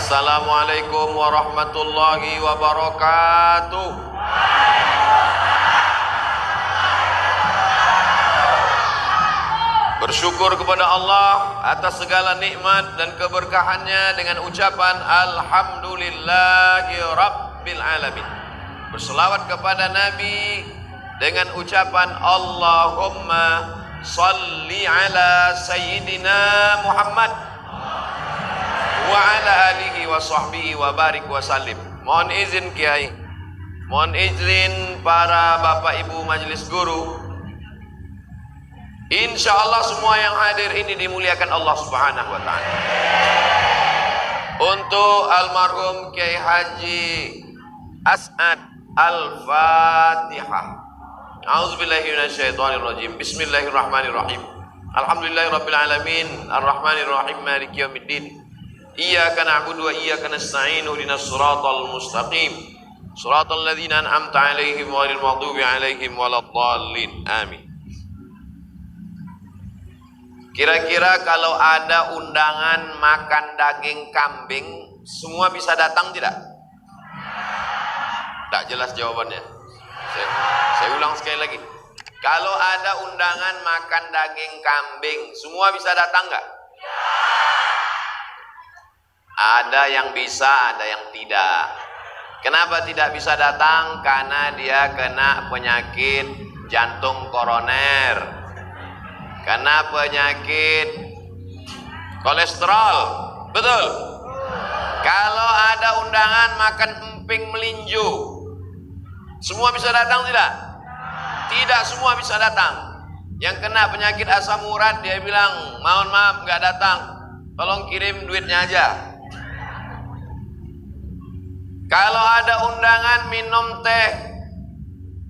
Assalamualaikum warahmatullahi wabarakatuh. Bersyukur kepada Allah atas segala nikmat dan keberkahannya dengan ucapan Alhamdulillahi Rabbil Alamin. Berselawat kepada Nabi dengan ucapan Allahumma salli ala Sayyidina Muhammad wa ala alihi wa sahbihi wa barik wa salim. Mohon izin Kiai, mohon izin para Bapak Ibu Majelis Guru. Insya Allah semua yang hadir ini dimuliakan Allah Subhanahu wa Ta'ala. Untuk almarhum Kiai Haji As'ad Al-Fatihah. A'udzubillahi minasyaitonirrajim. Bismillahirrahmanirrahim. Alhamdulillahirabbil alamin, arrahmanirrahim, maliki yaumiddin. Iyyaka na'budu wa iyyaka nasta'in, ihdinas siratal mustaqim. Siratal ladzina an'amta 'alaihim ghairil maghdubi 'alaihim waladdallin. Amin. Kira-kira kalau ada undangan makan daging kambing, semua bisa datang tidak? Tak jelas jawabannya. Saya ulang sekali lagi. Kalau ada undangan makan daging kambing, semua bisa datang nggak? Ada yang bisa, ada yang tidak. Kenapa tidak bisa datang? Karena dia kena penyakit jantung koroner. Karena penyakit kolesterol. Betul? Kalau ada undangan makan emping melinju, semua bisa datang tidak? Tidak semua bisa datang. Yang kena penyakit asam urat dia bilang, mohon maaf nggak datang, tolong kirim duitnya aja. Kalau ada undangan minum teh,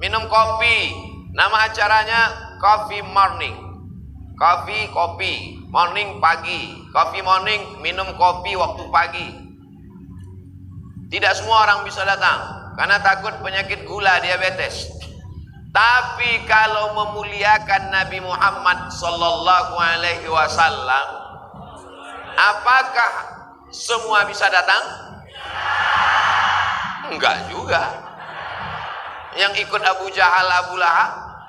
minum kopi, nama acaranya coffee morning. Coffee, kopi, morning pagi, coffee morning, minum kopi waktu pagi. Tidak semua orang bisa datang karena takut penyakit gula, diabetes. Tapi kalau memuliakan Nabi Muhammad sallallahu alaihi wasallam, apakah semua bisa datang? Enggak juga. Yang ikut Abu Jahal, Abu Lahab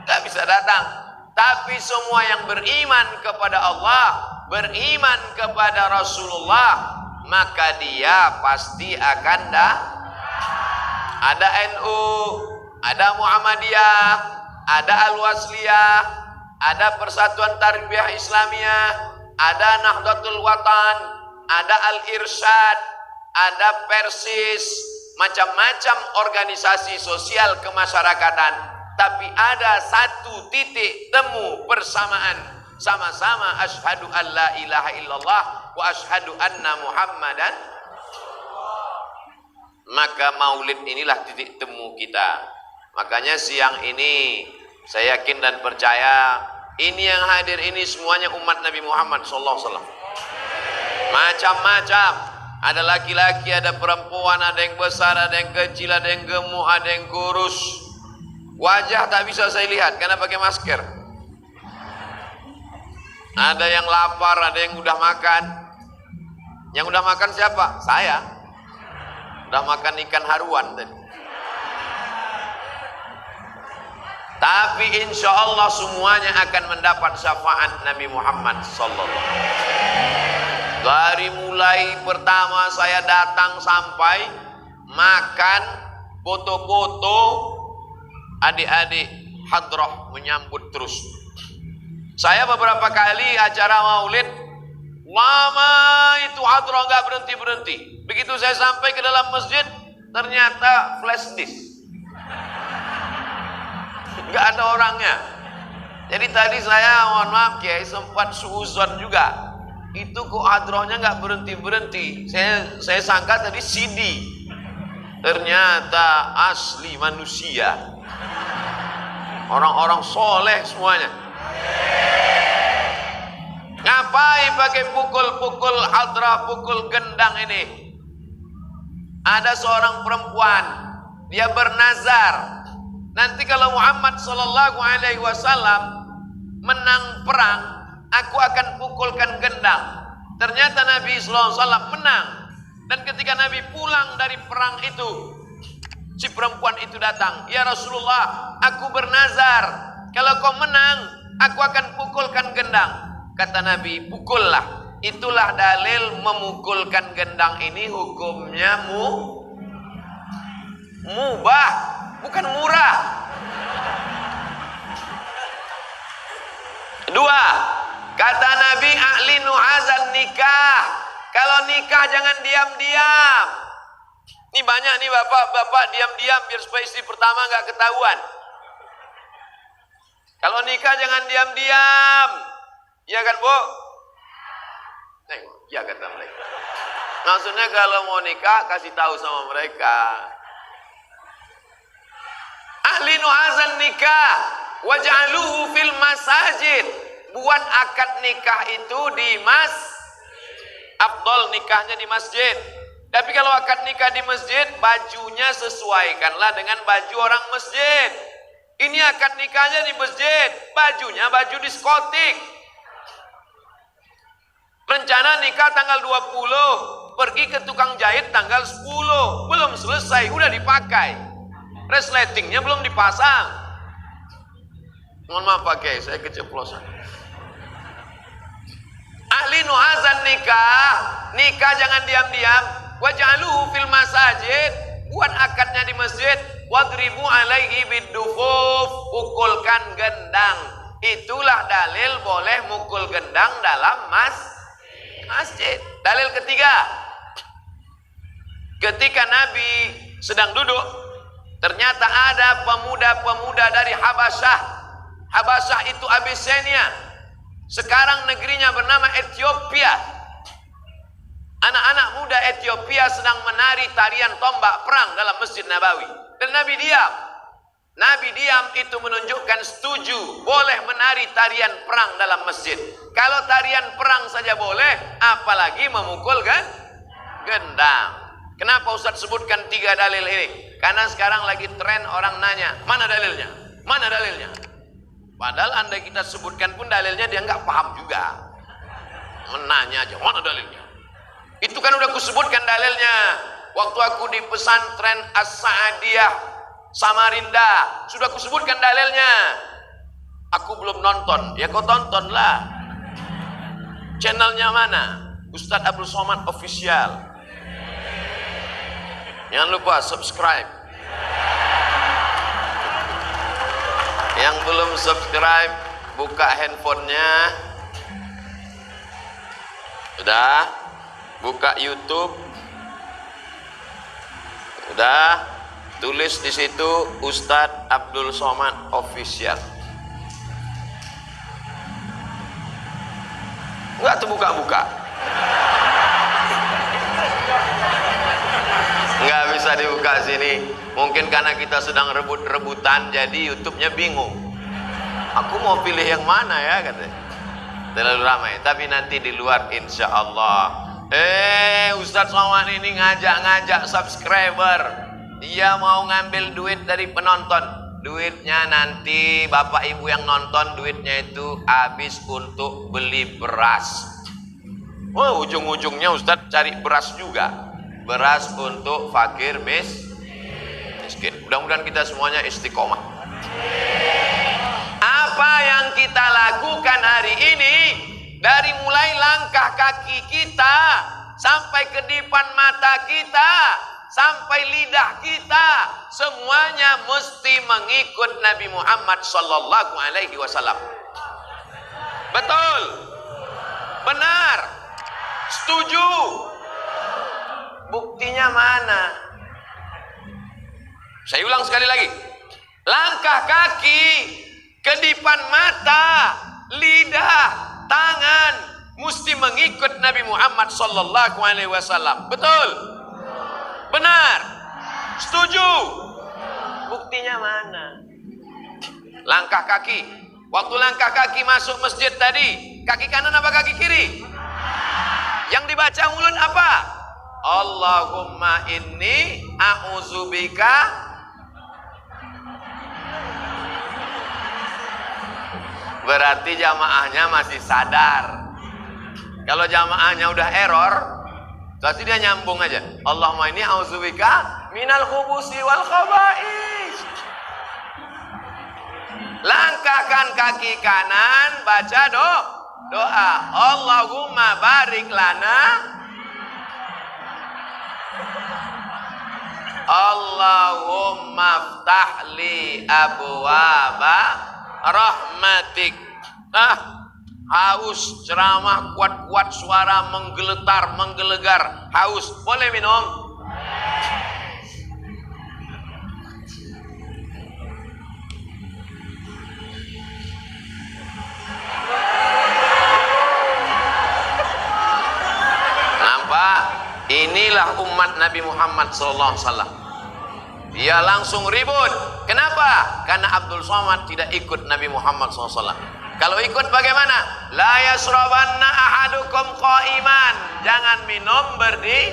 enggak bisa datang. Tapi semua yang beriman kepada Allah, beriman kepada Rasulullah, maka dia pasti akan ada NU, ada Muhammadiyah, ada Al-Wasliyah, ada Persatuan Tarbiyah Islamiyah, ada Nahdlatul Watan, ada Al-Irsyad, ada Persis, macam-macam organisasi sosial kemasyarakatan. Tapi ada satu titik temu persamaan, sama-sama asyhadu an la ilaha illallah wa asyhadu anna muhammadan. Maka maulid inilah titik temu kita. Makanya siang ini saya yakin dan percaya ini yang hadir ini semuanya umat Nabi Muhammad sallallahu alaihi wasallam. Macam-macam, ada laki-laki, ada perempuan, ada yang besar, ada yang kecil, ada yang gemuk, ada yang kurus. Wajah tak bisa saya lihat karena pakai masker. Ada yang lapar, ada yang udah makan. Yang udah makan siapa? Saya. Udah makan ikan haruan tadi. Tapi insya Allah semuanya akan mendapat syafaat Nabi Muhammad sallallahu alaihi wasallam. Dari mulai pertama saya datang sampai makan, foto-foto, adik-adik hadrah menyambut terus. Saya beberapa kali acara maulid, lama itu hadrah nggak berhenti-berhenti. Begitu saya sampai ke dalam masjid, ternyata flash disk, nggak ada orangnya. Jadi tadi saya mohon maaf Kiai sempat suuzon juga. Itu kok hadrahnya nggak berhenti-berhenti. Saya sangka tadi CD, ternyata asli manusia. Orang-orang soleh semuanya. Ngapain pakai pukul-pukul hadrah, pukul gendang ini? Ada seorang perempuan, dia bernazar, nanti kalau Muhammad sallallahu alaihi wasallam menang perang, aku akan pukulkan gendang. Ternyata Nabi sallallahu alaihi wasallam menang. Dan ketika Nabi pulang dari perang itu, si perempuan itu datang, "Ya Rasulullah, aku bernazar, kalau kau menang, aku akan pukulkan gendang." Kata Nabi, "Pukullah." Itulah dalil memukulkan gendang ini hukumnya mubah, bukan murah. Dua, kata Nabi, "A'linu hazan nikah." Kalau nikah jangan diam-diam. Ini banyak nih bapak-bapak diam-diam biar supaya istri pertama nggak ketahuan. Kalau nikah jangan diam-diam. Ya kan, Bu? Ya kata mereka. Maksudnya kalau mau nikah kasih tahu sama mereka. Ahlinu hazan nikah waj'aluhu fil masajid. Buat akad nikah itu di afdol nikahnya di masjid. Tapi kalau akad nikah di masjid, bajunya sesuaikanlah dengan baju orang masjid. Ini akad nikahnya di masjid, bajunya baju diskotik. Rencana nikah tanggal 20, pergi ke tukang jahit tanggal 10, belum selesai, udah dipakai. Resletingnya belum dipasang. Mohon maaf pakai, saya keceplosan. Ahlinu hazan nikah jangan diam-diam. Waj'aluhu fil masajid, buat akadnya di masjid. Wadribu alaihi biddufuf, pukulkan gendang. Itulah dalil boleh mukul gendang dalam masjid. Dalil ketiga, ketika Nabi sedang duduk, ternyata ada pemuda-pemuda dari Habasyah. Habasyah itu Abyssinia. Sekarang negerinya bernama Ethiopia. Anak-anak muda Ethiopia sedang menari tarian tombak perang dalam Masjid Nabawi. Dan Nabi diam. Nabi diam itu menunjukkan setuju boleh menari tarian perang dalam masjid. Kalau tarian perang saja boleh, apalagi memukul gendang. Kenapa Ustaz sebutkan 3 dalil ini? Karena sekarang lagi tren orang nanya, mana dalilnya? Mana dalilnya? Padahal andai kita sebutkan pun dalilnya dia nggak paham juga. Menanya aja, mana dalilnya? Itu kan udah kusebutkan dalilnya. Waktu aku di pesantren As-Sa'adiyah Samarinda, sudah kusebutkan dalilnya. Aku belum nonton, ya kau tontonlah. Channelnya mana? Ustadz Abdul Somad Official. Jangan lupa subscribe. Yang belum subscribe, buka handphonenya. Udah, buka YouTube. Udah, tulis di situ Ustadz Abdul Somad Official. Enggak tuh buka-buka. Enggak bisa dibuka sini. Mungkin karena kita sedang rebut-rebutan, jadi YouTube-nya bingung. Aku mau pilih yang mana ya, katanya. Terlalu ramai. Tapi nanti di luar insya Allah. Ustadz Somad ini ngajak-ngajak subscriber. Dia mau ngambil duit dari penonton. Duitnya nanti bapak ibu yang nonton, duitnya itu habis untuk beli beras. Wah, ujung-ujungnya Ustadz cari beras juga. Beras untuk fakir miskin. Mudah-mudahan kita semuanya istiqomah. Apa yang kita lakukan hari ini, dari mulai langkah kaki kita sampai kedipan mata kita, sampai lidah kita, semuanya mesti mengikut Nabi Muhammad sallallahu alaihi wasallam. Betul? Benar? Setuju? Buktinya mana? Saya ulang sekali lagi. Langkah kaki, kedipan mata, lidah, tangan mesti mengikut Nabi Muhammad sallallahu alaihi wasallam. Betul? Benar? Setuju? Buktinya mana? Langkah kaki. Waktu langkah kaki masuk masjid tadi, kaki kanan apa kaki kiri? Yang dibaca mulut apa? Allahumma inni a'udzubika. Berarti jamaahnya masih sadar. Kalau jamaahnya udah error, Berarti dia nyambung aja. Allahumma inni a'udzubika minal khubusi wal khaba'is. Langkahkan kaki kanan, baca doa. Allahumma barik lana. Allahumma ftahli abwaba rahmatik. Haus, ceramah kuat-kuat, suara menggeletar, menggelegar, haus. Boleh minum? Nampak? Inilah umat Nabi Muhammad SAW. Dia langsung ribut. Kenapa? Karena Abdul Somad tidak ikut Nabi Muhammad SAW. Kalau ikut bagaimana? La yasrabanna ahadukum qa'iman. Jangan minum berdiri.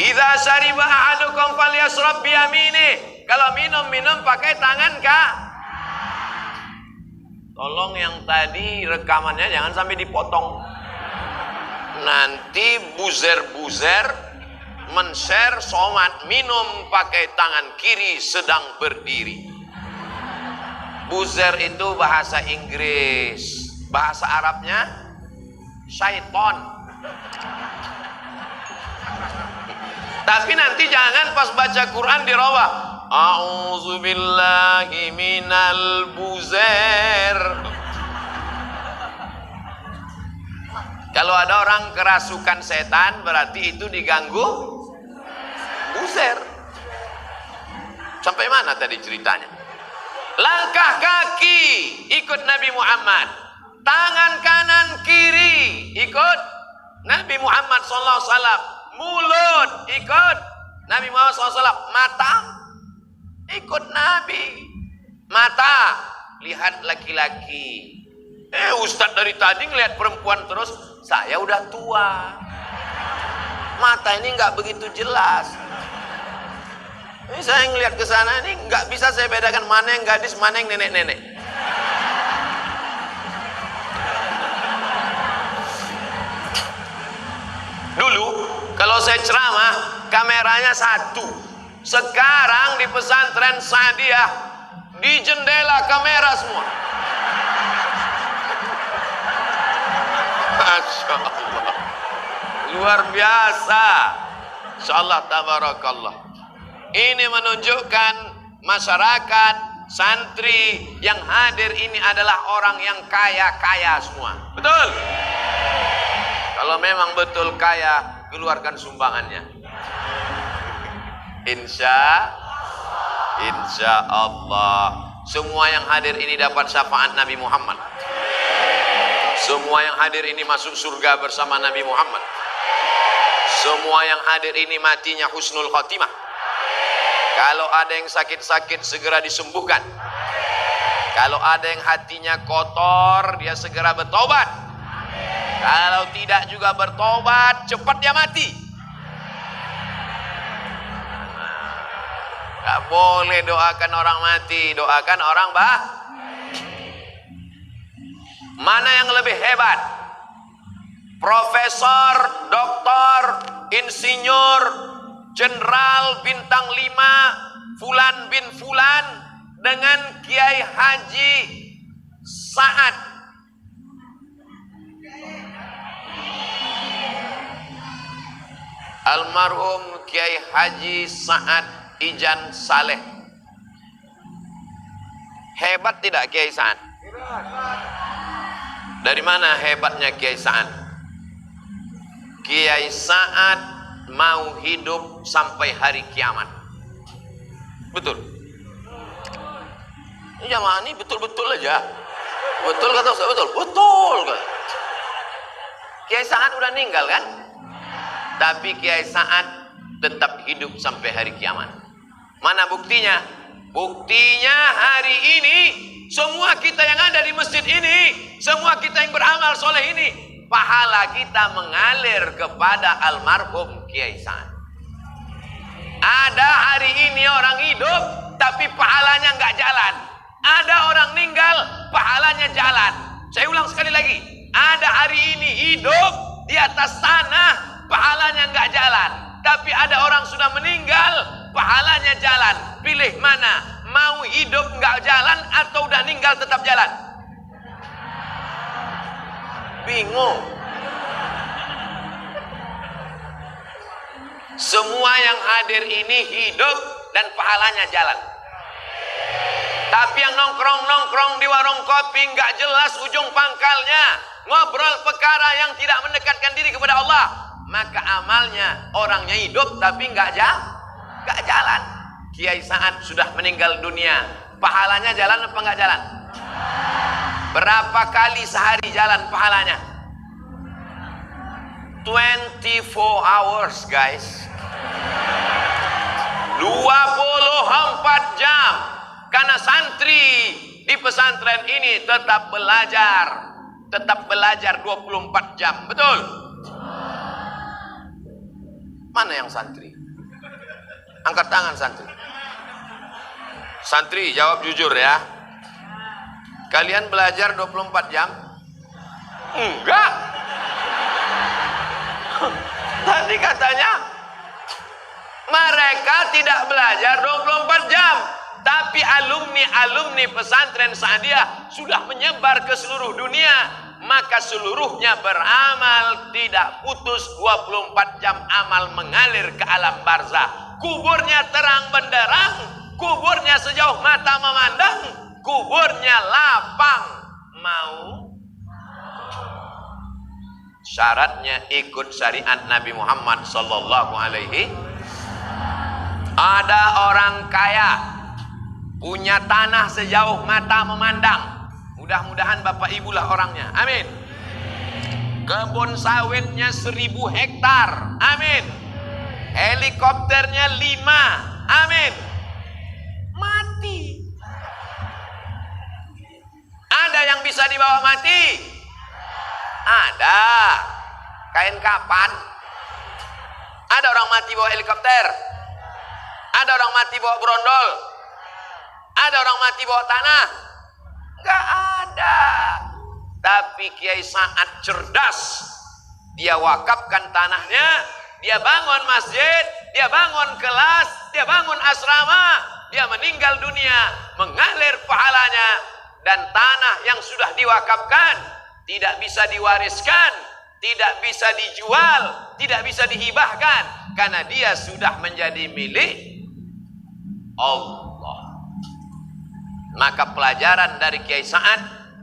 Idza syariba ahadukum falyasrab biyamini. Kalau minum pakai tangan kah? Tolong yang tadi rekamannya jangan sampai dipotong. Nanti buzer-buzer men-share Somad minum pakai tangan kiri sedang berdiri. Buzer itu bahasa Inggris, bahasa Arabnya syaiton. Tapi nanti jangan pas baca Quran dirubah. A'udzubillahi minal buzer. Kalau ada orang kerasukan setan, berarti itu diganggu buzer. Sampai mana tadi ceritanya? Langkah kaki ikut Nabi Muhammad, tangan kanan kiri ikut Nabi Muhammad SAW, mulut ikut Nabi Muhammad SAW, mata ikut Nabi. Mata lihat laki-laki. Ustadz dari tadi ngelihat perempuan terus. Saya udah tua, mata ini nggak begitu jelas. Ini saya ngelihat ke sana ini nggak bisa saya bedakan mana yang gadis, mana yang nenek-nenek. Dulu kalau saya ceramah kameranya satu. Sekarang di pesantren Sa'diyah di jendela kamera semua. Masya Allah, luar biasa. Insya Allah tabarakallah. Ini menunjukkan masyarakat santri yang hadir ini adalah orang yang kaya-kaya semua. Betul? Kalau memang betul kaya, keluarkan sumbangannya. Insya Allah. Semua yang hadir ini dapat syafaat Nabi Muhammad. Semua yang hadir ini masuk surga bersama Nabi Muhammad. Semua yang hadir ini matinya husnul khotimah. Kalau ada yang sakit-sakit segera disembuhkan. Kalau ada yang hatinya kotor, dia segera bertobat. Kalau tidak juga bertobat, cepat dia mati. Gak boleh doakan orang mati, doakan orang Mana yang lebih hebat? Profesor, doktor, insinyur, jenderal bintang 5, Fulan bin Fulan, dengan Kiai Haji Sa'ad. Almarhum Kiai Haji Sa'ad Ijan Saleh. Hebat tidak Kiai Sa'ad? Dari mana hebatnya Kiai Sa'ad? Kiai Sa'ad mau hidup sampai hari kiamat. Betul? Jamaah ini betul-betul aja. Betul kata Ustaz? Betul? Betul kan? Kiai Sa'ad udah meninggal kan? Tapi Kiai Sa'ad tetap hidup sampai hari kiamat. Mana buktinya? Buktinya hari ini semua kita yang ada di masjid ini, semua kita yang beramal soleh ini, pahala kita mengalir kepada almarhum Kiai Sa'ad. Ada hari ini orang hidup tapi pahalanya nggak jalan. Ada orang meninggal pahalanya jalan. Saya ulang sekali lagi, ada hari ini hidup di atas tanah, pahalanya nggak jalan. Tapi ada orang sudah meninggal, pahalanya jalan. Pilih mana? Mau hidup nggak jalan atau udah meninggal tetap jalan? Bingung. Semua yang hadir ini hidup dan pahalanya jalan. Tapi yang nongkrong-nongkrong di warung kopi nggak jelas ujung pangkalnya, ngobrol perkara yang tidak mendekatkan diri kepada Allah, maka amalnya orangnya hidup tapi nggak jalan. Kiai Sa'ad sudah meninggal dunia, pahalanya jalan apa nggak jalan? Berapa kali sehari jalan pahalanya? 24 hours guys, 24 jam. Karena santri di pesantren ini tetap belajar 24 jam, betul? Mana yang santri? Angkat tangan santri. Santri jawab jujur ya. Kalian belajar 24 jam? Enggak. Tadi katanya mereka tidak belajar 24 jam. Tapi alumni pesantren Sa'adiyah sudah menyebar ke seluruh dunia. Maka seluruhnya beramal tidak putus, 24 jam amal mengalir ke alam barzah. Kuburnya terang benderang, kuburnya sejauh mata memandang, kuburnya lapang. Mau? Syaratnya ikut syariat Nabi Muhammad sallallahu alaihi. Ada orang kaya punya tanah sejauh mata memandang. Mudah-mudahan Bapak Ibu lah orangnya. Amin. Kebun sawitnya 1000 hektar. Amin. Helikopternya 5. Amin. Mati. Ada yang bisa dibawa mati? Ada. Kain kapan? Ada orang mati bawa helikopter? Ada orang mati bawa brondol? Ada orang mati bawa tanah? Enggak ada. Tapi Kiai Sa'ad cerdas. Dia wakafkan tanahnya, dia bangun masjid, dia bangun kelas, dia bangun asrama, dia meninggal dunia, mengalir pahalanya. Dan tanah yang sudah diwakafkan tidak bisa diwariskan, tidak bisa dijual, tidak bisa dihibahkan, karena dia sudah menjadi milik Allah. Maka pelajaran dari Kiai Sa'ad,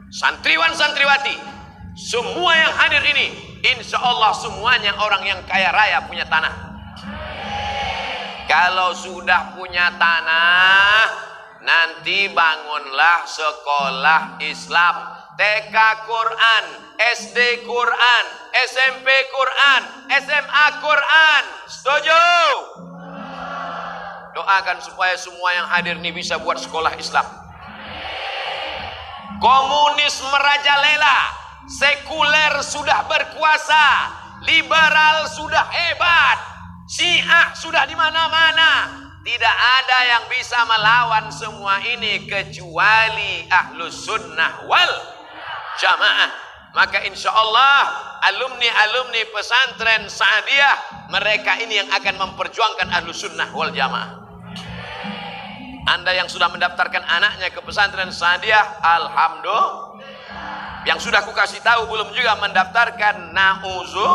santriwan santriwati, semua yang hadir ini, insya Allah semuanya orang yang kaya raya punya tanah. Kalau sudah punya tanah, nanti bangunlah sekolah Islam, TK Quran, SD Quran, SMP Quran, SMA Quran. Setuju? Doakan supaya semua yang hadir ini bisa buat sekolah Islam. Komunis merajalela, sekuler sudah berkuasa, liberal sudah hebat, Syiah sudah di mana-mana. Tidak ada yang bisa melawan semua ini kecuali Ahlus Sunnah wal Jamaah. Maka insya Allah alumni pesantren Sa'adiyah, mereka ini yang akan memperjuangkan Ahlus Sunnah wal Jamaah. Anda yang sudah mendaftarkan anaknya ke pesantren Sa'adiyah, alhamdulillah. Yang sudah ku kasih tahu belum juga mendaftarkan, na'uzu.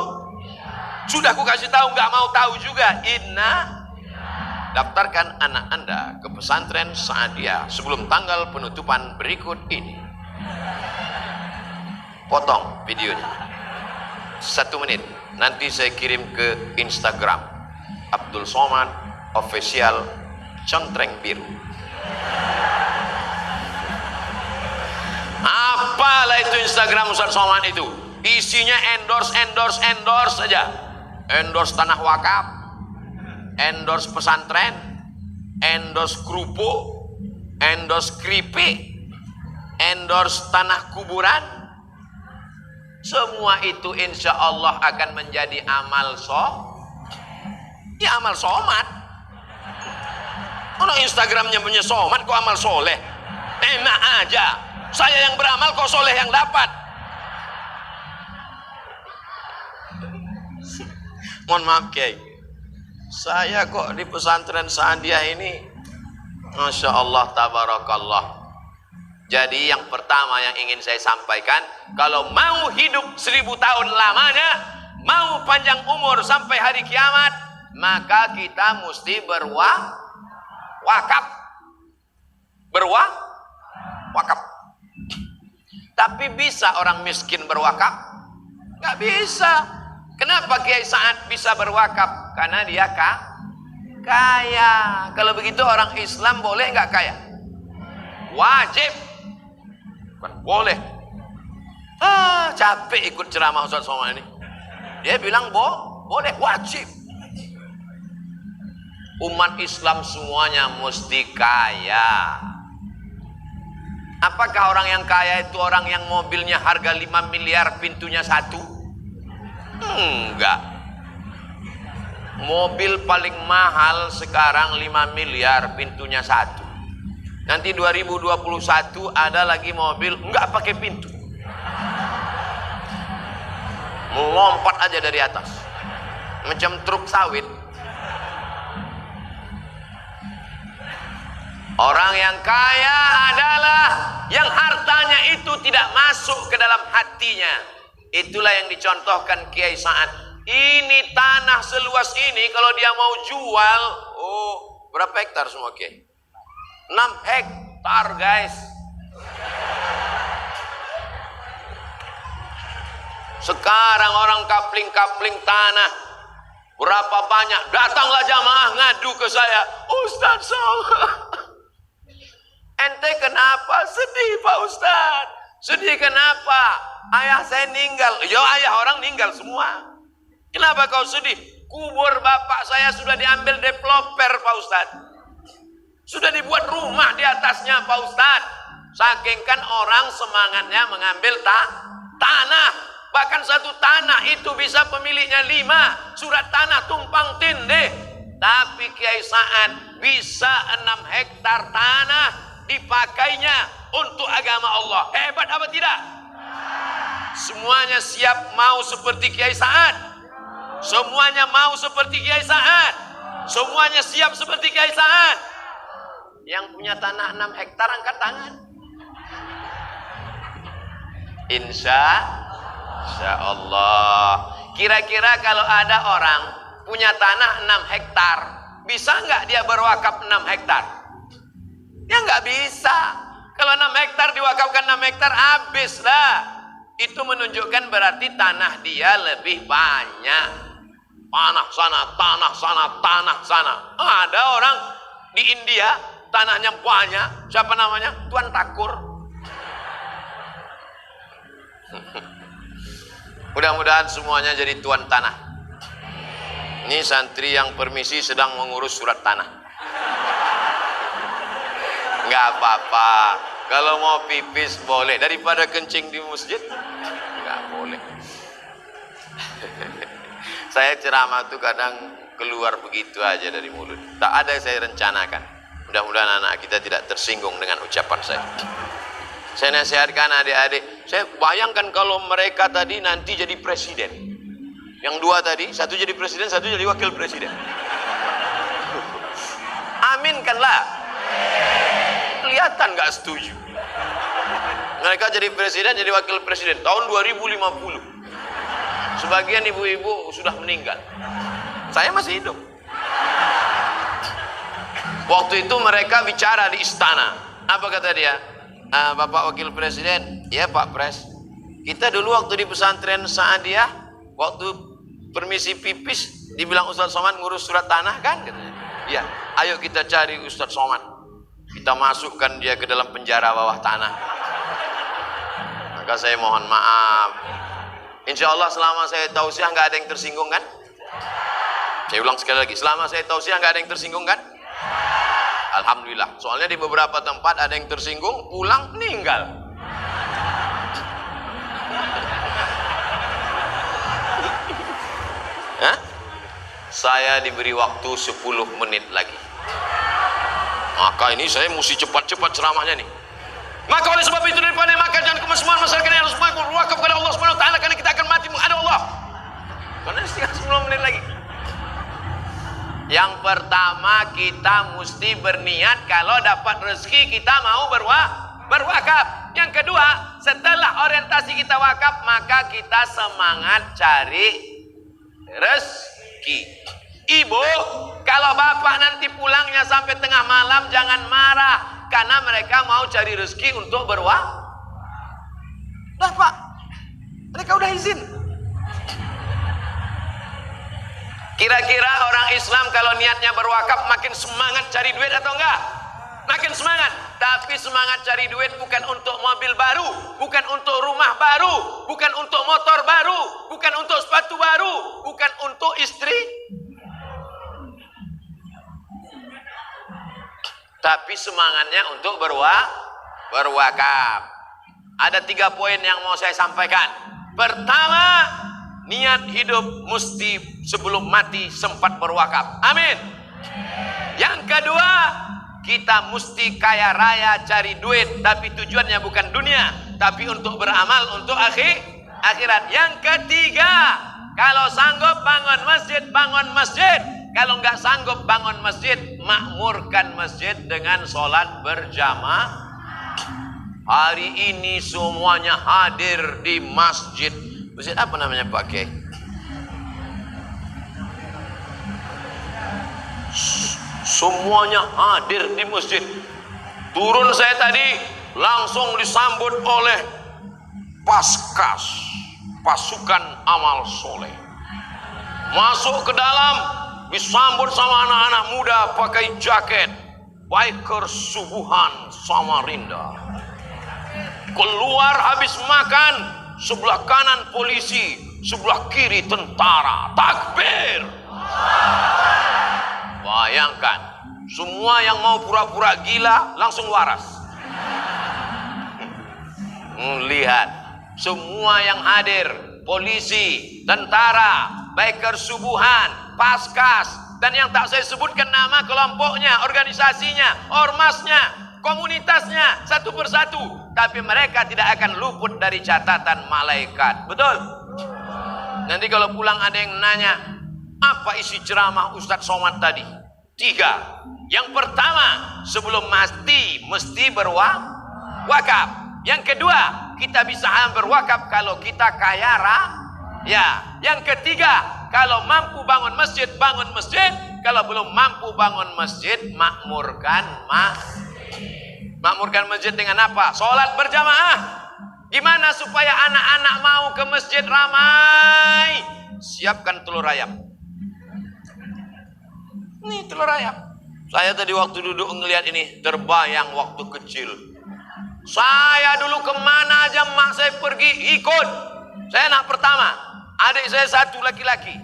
Sudah ku kasih tahu nggak mau tahu juga, inna. Daftarkan anak Anda ke pesantren Sa'adiyah sebelum tanggal penutupan berikut ini. Potong videonya 1 menit, nanti saya kirim ke Instagram Abdul Somad Official Contreng Biru. Apalah itu Instagram Ustaz Somad itu, isinya endorse saja. Endorse tanah wakaf, endorse pesantren, endorse kerupuk, endorse keripik, endorse tanah kuburan. Semua itu insya Allah akan menjadi amal amal somat. Kalau Instagramnya punya somat kok amal soleh, enak aja. Saya yang beramal kok soleh yang dapat. Mohon maaf Kiai, saya kok di pesantren Saadiah ini, Masya Allah, tabarakallah. Jadi yang pertama yang ingin saya sampaikan, kalau mau hidup 1000 tahun lamanya, mau panjang umur sampai hari kiamat, maka kita mesti berwakaf. Berwakaf. Tapi bisa orang miskin berwakaf? Nggak bisa. Kenapa Kiai Sa'ad bisa berwakaf? Karena dia kaya. Kalau begitu orang Islam boleh nggak kaya? Wajib. Bukan boleh. Capek ikut ceramah Ustaz Somad ini. Dia bilang boleh, wajib. Umat Islam semuanya mesti kaya. Apakah orang yang kaya itu orang yang mobilnya harga 5 miliar pintunya 1? Enggak. Mobil paling mahal sekarang 5 miliar pintunya 1. Nanti 2021 ada lagi mobil enggak pakai pintu, melompat aja dari atas macam truk sawit. Orang yang kaya adalah yang hartanya itu tidak masuk ke dalam hatinya. Itulah yang dicontohkan Kiai Sa'ad. Ini tanah seluas ini kalau dia mau jual, berapa hektar semua Kiai? 6 hektar guys. Sekarang orang kapling-kapling tanah berapa banyak, datanglah jamaah ngadu ke saya, Ustaz Somad, ente kenapa sedih Pak Ustaz? Sedih kenapa? Ayah saya meninggal. Ya ayah orang meninggal semua. Kenapa kau sedih? Kubur bapak saya sudah diambil developer Pak Ustaz. Sudah dibuat rumah di atasnya Pak Ustaz. Saking kan orang semangatnya mengambil tanah. Bahkan satu tanah itu bisa pemiliknya 5. Surat tanah tumpang tindih. Tapi Kiai Sa'ad bisa 6 hektar tanah dipakainya untuk agama Allah. Hebat apa tidak? Semuanya siap mau seperti Kiai Sa'ad. Semuanya mau seperti Kiai Sa'ad. Semuanya siap seperti Kiai Sa'ad. Yang punya tanah 6 hektar angkat tangan. Insya Allah. Kira-kira kalau ada orang punya tanah 6 hektar, bisa nggak dia berwakaf 6 hektar? Ya nggak bisa. Kalau 6 hektar diwakafkan 6 hektar, habis lah. Itu menunjukkan berarti tanah dia lebih banyak. Tanah sana, tanah sana, tanah sana. Ada orang di India tanahnya banyak. Siapa namanya? Tuan Takur. Mudah-mudahan semuanya jadi tuan tanah. Ini santri yang permisi sedang mengurus surat tanah. Nggak apa-apa. Kalau mau pipis boleh. Daripada kencing di masjid, nggak boleh. Saya ceramah tuh kadang keluar begitu aja dari mulut. Tak ada yang saya rencanakan. Mudah-mudahan anak kita tidak tersinggung dengan ucapan saya. Saya nasihatkan adik-adik. Saya bayangkan kalau mereka tadi nanti jadi presiden. Yang 2 tadi, satu jadi presiden, satu jadi wakil presiden. Aminkanlah. Kelihatan nggak setuju. Mereka jadi presiden, jadi wakil presiden tahun 2050. Sebagian ibu-ibu sudah meninggal. Saya masih hidup. Waktu itu mereka bicara di istana. Apa kata dia? Bapak wakil presiden, ya Pak Pres. Kita dulu waktu di pesantren Saadiah, waktu permisi pipis, dibilang Ustaz Somad ngurus surat tanah kan? Ya, ayo kita cari Ustaz Somad. Kita masukkan dia ke dalam penjara bawah tanah. Maka saya mohon maaf. Insya Allah selama saya tausiah nggak ada yang tersinggung kan? Saya ulang sekali lagi, selama saya tausiah nggak ada yang tersinggung kan? Alhamdulillah. Soalnya di beberapa tempat ada yang tersinggung, pulang meninggal. Hah? Saya diberi waktu 10 menit lagi. Maka ini saya mesti cepat-cepat ceramahnya nih. Maka oleh sebab itu daripada maka jangan kemasukan masyarakat yang harus berwakaf kepada Allah Subhanahu wa taala, karena kita akan mati menghadap Allah. Karena tinggal 10 menit lagi. Yang pertama kita mesti berniat kalau dapat rezeki kita mau berwakaf. Yang kedua, setelah orientasi kita wakaf, maka kita semangat cari rezeki. Ibu, kalau bapak nanti pulangnya sampai tengah malam jangan marah, karena mereka mau cari rezeki untuk berwakaf. Dah Pak, mereka udah izin. Kira-kira orang Islam kalau niatnya berwakaf makin semangat cari duit atau enggak? Makin semangat. Tapi semangat cari duit bukan untuk mobil baru, bukan untuk rumah baru, bukan untuk motor baru, bukan untuk sepatu baru, bukan untuk istri. Tapi semangatnya untuk berwakaf. Ada 3 poin yang mau saya sampaikan. Pertama, niat hidup mesti sebelum mati sempat berwakaf. Amin. Yang kedua, kita mesti kaya raya cari duit, tapi tujuannya bukan dunia, tapi untuk beramal untuk akhirat. Yang ketiga, kalau sanggup bangun masjid, bangun masjid. Kalau nggak sanggup bangun masjid, makmurkan masjid dengan sholat berjamaah. Hari ini semuanya hadir di masjid. Masjid apa namanya Pak Kiai? Semuanya hadir di masjid. Turun saya tadi langsung disambut oleh Paskas, pasukan amal soleh. Masuk ke dalam disambut sama anak-anak muda pakai jaket, biker subuhan Samarinda. Keluar habis makan, sebelah kanan polisi, sebelah kiri tentara. Takbir. Bayangkan, semua yang mau pura-pura gila langsung waras. Lihat, semua yang hadir, polisi, tentara, biker subuhan, Paskas, dan yang tak saya sebutkan nama kelompoknya, organisasinya, ormasnya, komunitasnya, satu persatu, tapi mereka tidak akan luput dari catatan malaikat. Betul? Nanti kalau pulang ada yang nanya, apa isi ceramah Ustadz Somad tadi? 3. Yang pertama, sebelum mati mesti berwakaf. Yang kedua, kita bisa berwakaf kalau kita kaya raya. Yang ketiga, kalau mampu bangun masjid, bangun masjid. Kalau belum mampu bangun masjid, makmurkan masjid dengan apa? Sholat berjamaah. Gimana supaya anak-anak mau ke masjid ramai? Siapkan telur ayam. Nih telur ayam. Saya tadi waktu duduk ngelihat ini terbayang waktu kecil. Saya dulu kemana aja mak saya pergi ikut. Saya anak pertama, adik saya 1 laki-laki,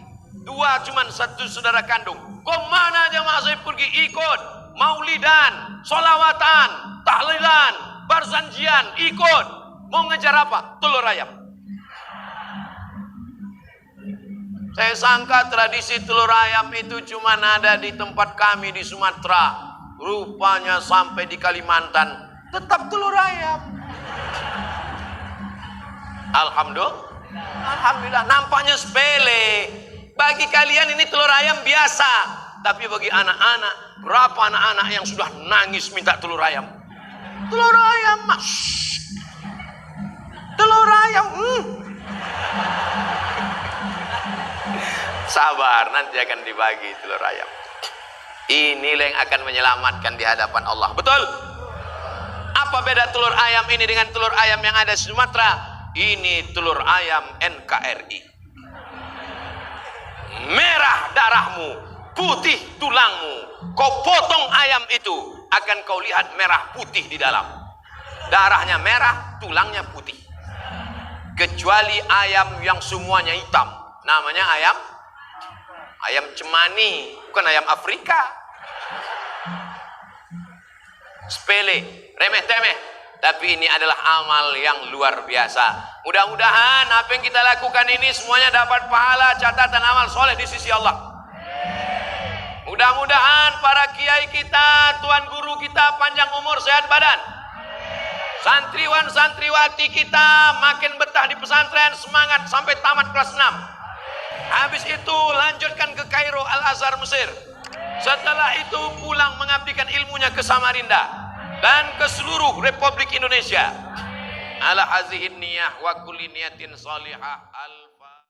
2 cuman 1 saudara kandung. Kemana aja mak saya pergi ikut. Maulidan, solawatan, tahlilan, barzanjian, ikut. Mau ngejar apa? Telur ayam. Saya sangka tradisi telur ayam itu cuma ada di tempat kami di Sumatera. Rupanya sampai di Kalimantan tetap telur ayam. Alhamdulillah, nampaknya sepele. Bagi kalian ini telur ayam biasa, tapi bagi anak-anak, berapa anak-anak yang sudah nangis minta telur ayam? Telur ayam, mas. Telur ayam. Sabar, nanti akan dibagi telur ayam. Inilah yang akan menyelamatkan di hadapan Allah. Betul? Apa beda telur ayam ini dengan telur ayam yang ada di Sumatera? Ini telur ayam NKRI. Merah darahmu, putih tulangmu. Kau potong ayam itu, akan kau lihat merah putih di dalam. Darahnya merah, tulangnya putih. Kecuali ayam yang semuanya hitam. Namanya ayam cemani, bukan ayam Afrika. Sepele, remeh-temeh, tapi ini adalah amal yang luar biasa. Mudah-mudahan apa yang kita lakukan ini semuanya dapat pahala catatan amal soleh di sisi Allah. Mudah-mudahan para kiai kita, tuan guru kita panjang umur, sehat badan. Santriwan santriwati kita makin betah di pesantren, semangat sampai tamat kelas 6. Habis itu lanjutkan ke Kairo, Al Azhar, Mesir. Setelah itu pulang mengabdikan ilmunya ke Samarinda dan ke seluruh Republik Indonesia. Ala hazihin niyah wa kulli niyatin salihah.